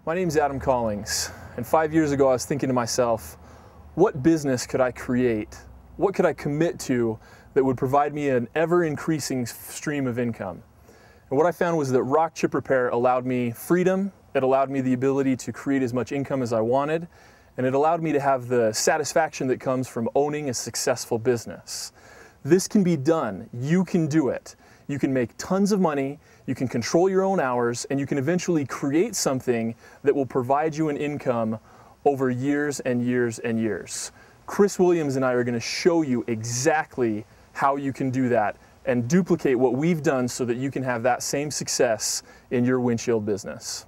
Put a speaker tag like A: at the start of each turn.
A: My name's Adam Collings, and 5 years ago I was thinking to myself, what business could I create? What could I commit to that would provide me an ever-increasing stream of income? And what I found was that rock chip repair allowed me freedom, it allowed me the ability to create as much income as I wanted, and it allowed me to have the satisfaction that comes from owning a successful business. This can be done. You can do it. You can make tons of money, you can control your own hours, and you can eventually create something that will provide you an income over years and years and years. Chris Williams and I are going to show you exactly how you can do that and duplicate what we've done so that you can have that same success in your windshield business.